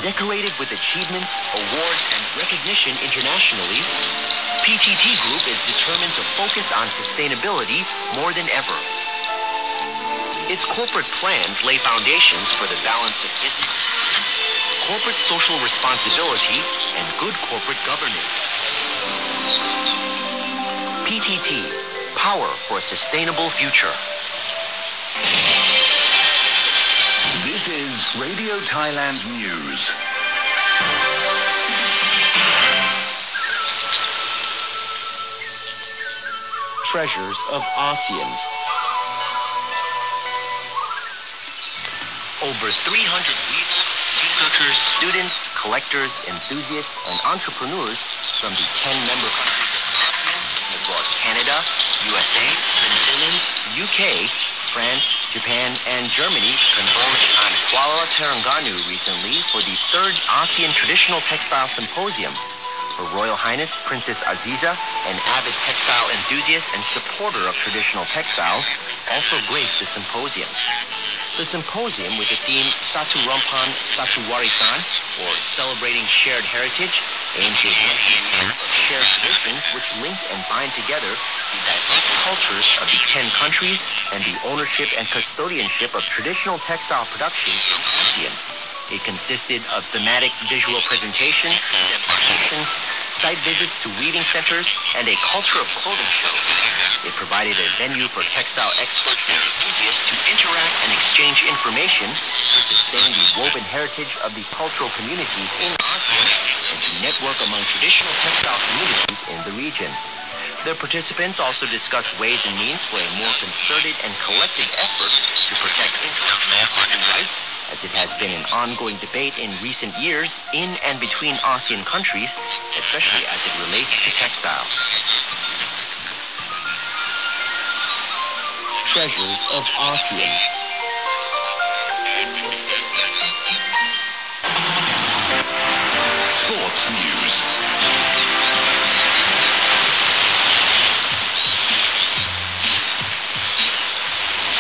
Decorated with achievements, awards, and recognition internationally, PTT Group is determined to focus on sustainability more than ever. Its corporate plans lay foundations for the balance of business, corporate social responsibility, and good corporate governance. PTT, power for a sustainable future. This is Radio Thailand News. Treasures of ASEAN. Over 300 researchers, students, collectors, enthusiasts, and entrepreneurs from the 10 member countries of ASEAN, as well as Canada, USA, the Netherlands, UK, France, Japan, and Germany converged on Kuala Terengganu recently for the 3rd ASEAN Traditional Textile Symposium. Her Royal Highness Princess Aziza, an avid textile enthusiast and supporter of traditional textiles, also graced the symposium. The symposium, with the theme Satu Rompan Satu Warisan, or Celebrating Shared Heritage, aims to enhance shared traditions which link and bind together the diverse cultures of the 10 countries and the ownership and custodianship of traditional textile production in ASEAN. It consisted of thematic visual presentations, demonstrations, site visits to weaving centers, and a culture of clothing show. It provided a venue for textile experts and enthusiasts to interact and exchange information to sustain the woven heritage of the cultural communities in ASEAN and to network among traditional textile communities in the region. The participants also discussed ways and means for a more concerted and collective effort to protect intellectual property rights, as it has been an ongoing debate in recent years in and between ASEAN countries, especially as it relates to textiles. Treasures of ASEAN. Sports news.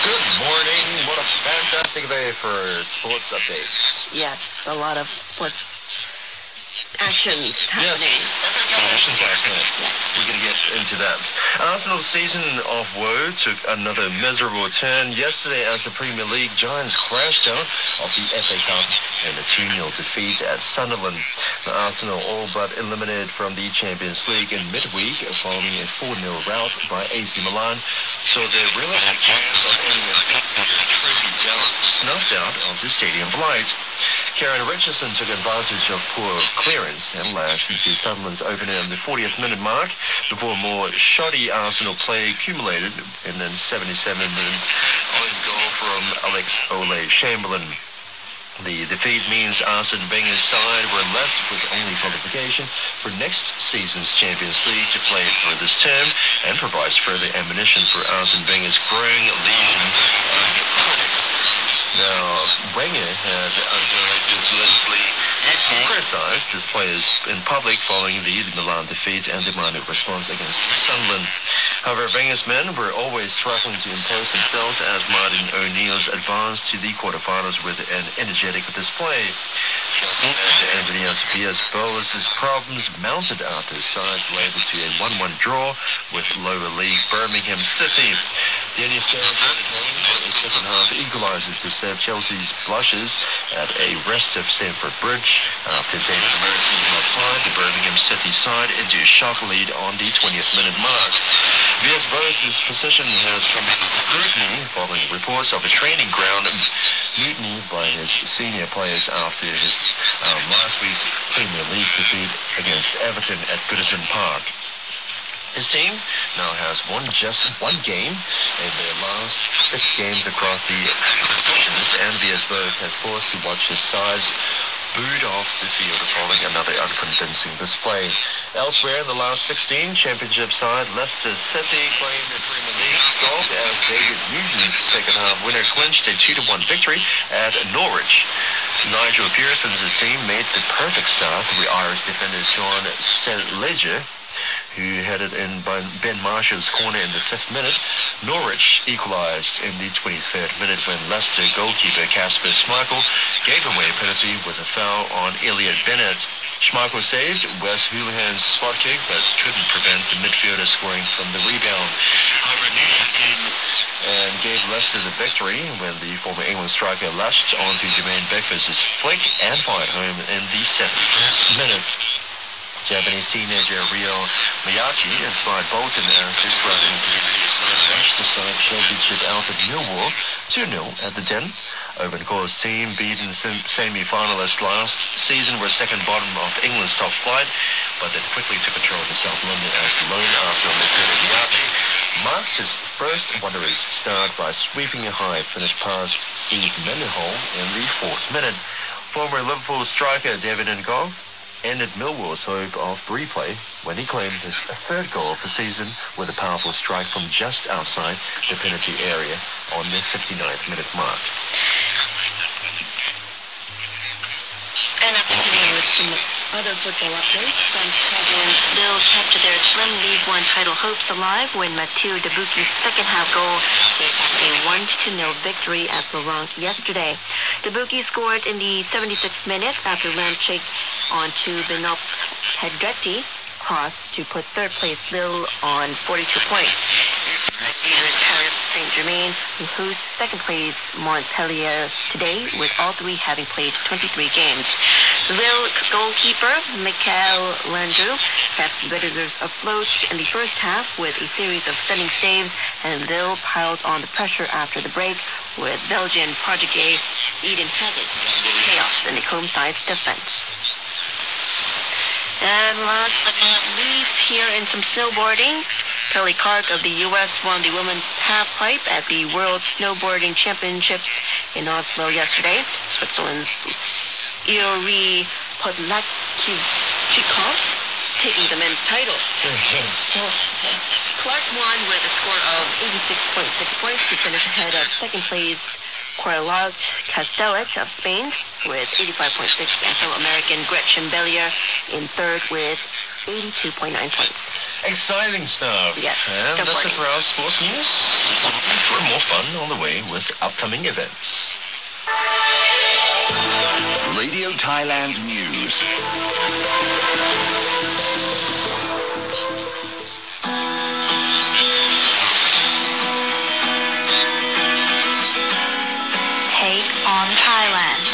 Good morning. What a fantastic day for sports updates. Yes, a lot of sports actions happening. Actions last night. We're going to get into that. Arsenal's season of woe took another miserable turn yesterday as the Premier League giants crashed out of the FA Cup in a 2-0 defeat at Sunderland. Arsenal all but eliminated from the Champions League in midweek following a 4-0 rout by AC Milan, so their relative chance of ending a trophy down snuffed out of the stadium lights. Kieran Richardson took advantage of poor clearance and lashed into Sunderland's opener in the 40th minute mark before more shoddy Arsenal play accumulated and then 77-minute own goal from Alex Oxlade-Chamberlain. The defeat means Arsene Wenger's side were left with only qualification for next season's Champions League to play for this term and provides further ammunition for Arsene Wenger's growing legion of critics. Now, Wenger had unrelentingly criticized his players in public following the Milan defeat and demanded response against Sunderland. However, Wenger's men were always struggling to impose themselves as Martin O'Neill's advanced to the quarterfinals with an energetic display. Anthony Tobias Boas' problems mounted after his sides were able to a 1-1 draw with lower league Birmingham City. The only second half equalizer to save Chelsea's blushes at a restive Stamford Bridge after David Merson helped tied the Birmingham City side into a shock lead on the 20th minute mark. V.S. Boas' position has come under scrutiny following reports of a training ground mutiny by his senior players after his last week's Premier League defeat against Everton at Goodison Park. His team now has won just one game in their last 6 games across the competitions, and V.S. Boas has forced to watch his sides booed off the field following another unconvincing display. Elsewhere in the last 16, Championship side Leicester City claimed the Premier League gold as David Nugent's second-half winner clinched a 2-1 victory at Norwich. Nigel Pearson's team made the perfect start with Irish defender Sean Ledger, who headed in by Ben Marshall's corner in the 5th minute. Norwich equalised in the 23rd minute when Leicester goalkeeper Kasper Schmeichel gave away a penalty with a foul on Elliot Bennett. Schmeichel saved Wes Houlihan's spot kick but couldn't prevent the midfielder scoring from the rebound. However, and gave Leicester the victory when the former England striker lashed onto Jermaine Beckford's flick and fired home in the 71st minute. Japanese teenager Ryo Miyachi inspired Bolton as his brother the side championship out at Millwall 2-0 at the Den. Open Course team beaten semi-finalists last season were second bottom of England's top flight, but they quickly took control of South London as the lone Arsenal midfielder Miyachi marked his first Wanderers start by sweeping a high finish past Steve Mendenhall in the 4th minute. Former Liverpool striker David N'Gog ended Millwall's hope of replay when he claimed his 3rd goal of the season with a powerful strike from just outside the penalty area on the 59th minute mark. And after today with some other football updates, French champions Lille kept their slim League One title hopes alive when Mathieu Debucky's second half goal gave them a 1-0 victory at Laurent yesterday. Debucky scored in the 76th minute after Lampchick onto Benoît Pedretti cross to put 3rd place Lille on 42 points. Leaders Paris Saint-Germain, whose 2nd place Montpellier today, with all 3 having played 23 games. Lille goalkeeper Michael Landreau kept visitors afloat in the first half with a series of stunning saves, and Lille piled on the pressure after the break with Belgian protege Eden Hazard chaos in the home side's defense. And last but not least, here in some snowboarding, Kelly Clark of the U.S. won the women's halfpipe at the World Snowboarding Championships in Oslo yesterday. Switzerland's Yuri Podlakchikov taking the men's title. Clark won with a score of 86.6 points to finish ahead of 2nd place Coralat Castellet of Spain with 85.6 and fellow American Gretchen Bellier in 3rd with 82.9 points. Exciting stuff. Yes. And that's it for our sports news. For more fun on the way with upcoming events. Radio Thailand News. Take on Thailand.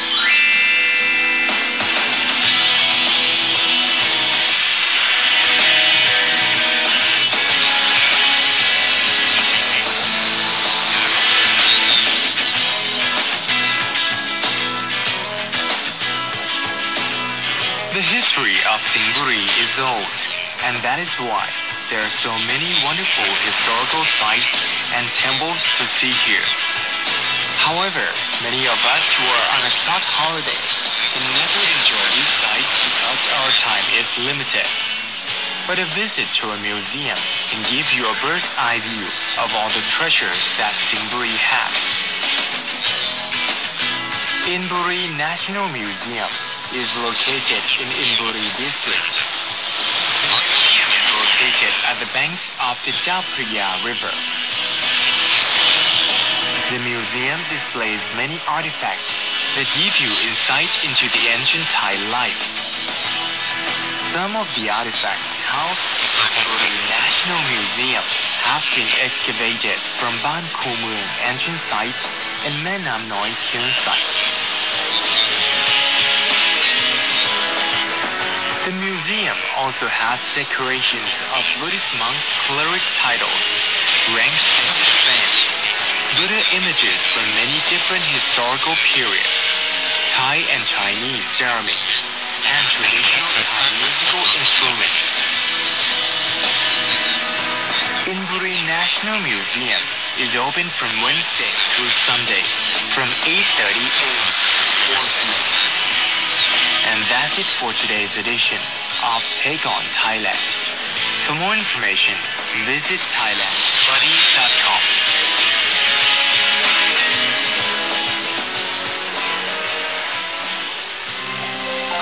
The history of Singpuri is old, and that is why there are so many wonderful historical sites and temples to see here. However, many of us who are on a short holiday can never enjoy these sites because our time is limited. But a visit to a museum can give you a bird's eye view of all the treasures that Singpuri has. Inburi National Museum is located in Inburi district. The museum is located at the banks of the Dapriya River. The museum displays many artifacts that give you insight into the ancient Thai life. Some of the artifacts housed in the National Museum have been excavated from Ban Kumung ancient sites and Menam Noi kiln sites. The museum also has decorations of Buddhist monks' cleric titles, ranks and fans, Buddha images from many different historical periods, Thai and Chinese ceramics, and traditional Thai musical instruments. Inburi National Museum is open from Wednesday through Sunday from 8:30 a.m. to 4 p.m. And that's it for today's edition of Take on Thailand. For more information, visit thailandbuddy.com.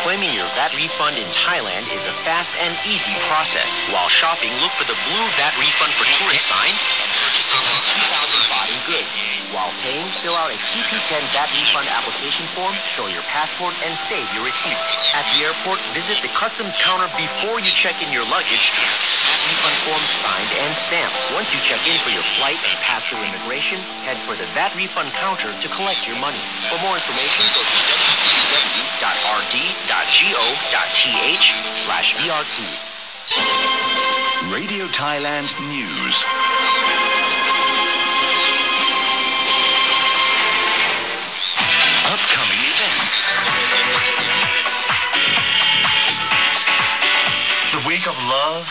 Claiming your VAT refund refund in Thailand is a fast and easy process. While shopping, look for the blue VAT refund for tourist sign and purchase around 2,000 baht in goods. While paying, fill out a CP10 VAT refund application form, show your passport, and save your receipt. At the airport, visit the customs counter before you check in your luggage. VAT refund form signed and stamped. Once you check in for your flight and pass through immigration, head for the VAT refund counter to collect your money. For more information, go to www.rd.go.th/BRT. Radio Thailand News. Upcoming events. The week of love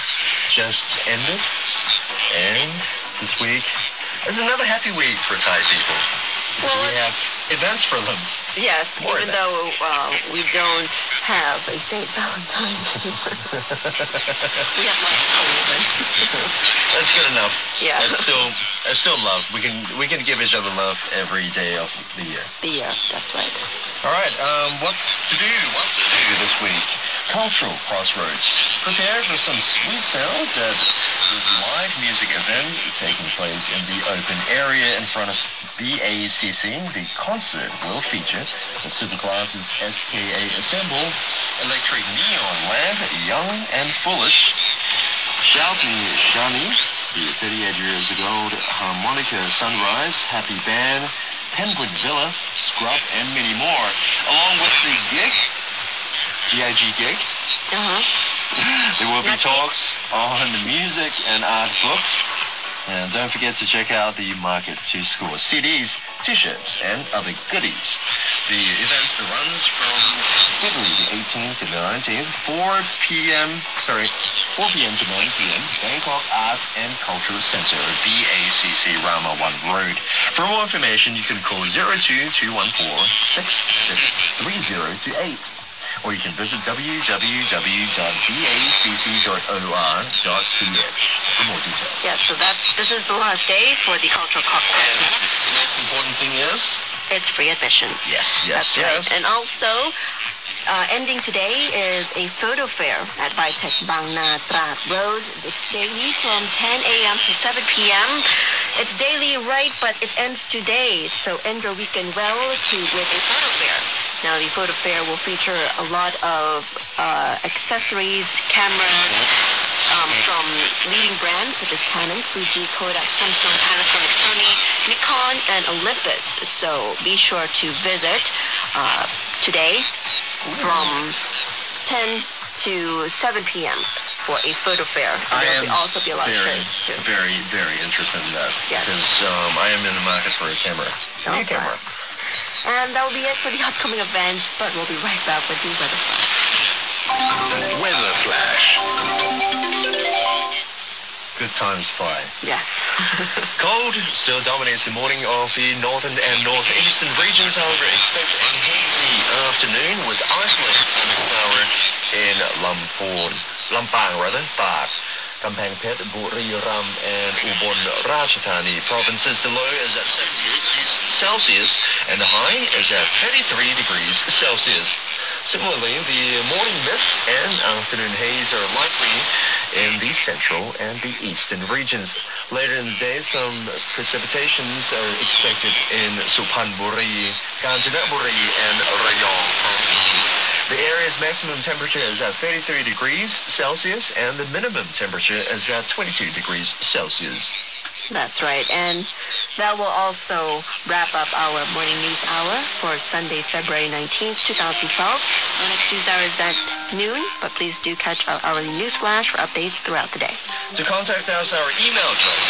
just ended, and this week is another happy week for Thai people. Well, We have events for them. Yes, More even events. though we don't have a St. Valentine's Day. We have lots of events. That's good enough. Yeah. That's still love. We can give each other love every day of the year. That's right. All right. What to do this week? Cultural Crossroads. Prepare for some sweet sounds at this live music event taking place in the open area in front of BACC. The concert will feature the superclasses SKA Assemble, Electric Neon Lamp, Young and Foolish, Shouting Shani, the 38 years ago Harmonica Sunrise, Happy Band, Penguin Villa, Scrub, and many more, along with the gig. Gig. There will be talks on the music and art books. And don't forget to check out the market to score CDs, T-shirts, and other goodies. The event runs from February the 18th to the 19th, 4 p.m. to 9 p.m., Bangkok Arts and Cultural Center, BACC Rama 1 Road. For more information, you can call 02-214-663028. Or you can visit www.bacc.or.th for more details. Yeah, so this is the last day for the cultural And cocktail. the most important thing is? It's free admission. Yes. That's right. And also, ending today is a photo fair at Vitek Bang Na Trat Road. It's daily from 10 a.m. to 7 p.m. It's daily, right, but it ends today. So end your weekend well with a photo fair. Now, the photo fair will feature a lot of accessories, cameras, from leading brands such as Canon, Fuji, Kodak, Samsung, Panasonic, Sony, Nikon, and Olympus. So be sure to visit today from 10 to 7 p.m. for a photo fair. And there will also be a lot of shows too. Very, very interested in that. Yes. Because I am in the market for a camera. A new camera. And that will be it for the upcoming events, but we'll be right back with the weather flash. Weather flash. Good times fly. Yes. Cold still dominates the morning of the northern and northeastern regions. However, expect a hazy afternoon with isolated shower in Lampang, Pak, Kampang Phet, Buriram, and Ubon Ratchathani provinces. The low is at 70 degrees Celsius, and the high is at 33 degrees Celsius. Similarly, the morning mist and afternoon haze are likely in the central and the eastern regions. Later in the day, some precipitations are expected in Suphanburi, Kanchanaburi, and Rayong provinces. The area's maximum temperature is at 33 degrees Celsius, and the minimum temperature is at 22 degrees Celsius. That's right. And that will also wrap up our morning news hour for Sunday, February 19th, 2012. Our next news hour is at noon, but please do catch our hourly news flash for updates throughout the day. To contact us, our email address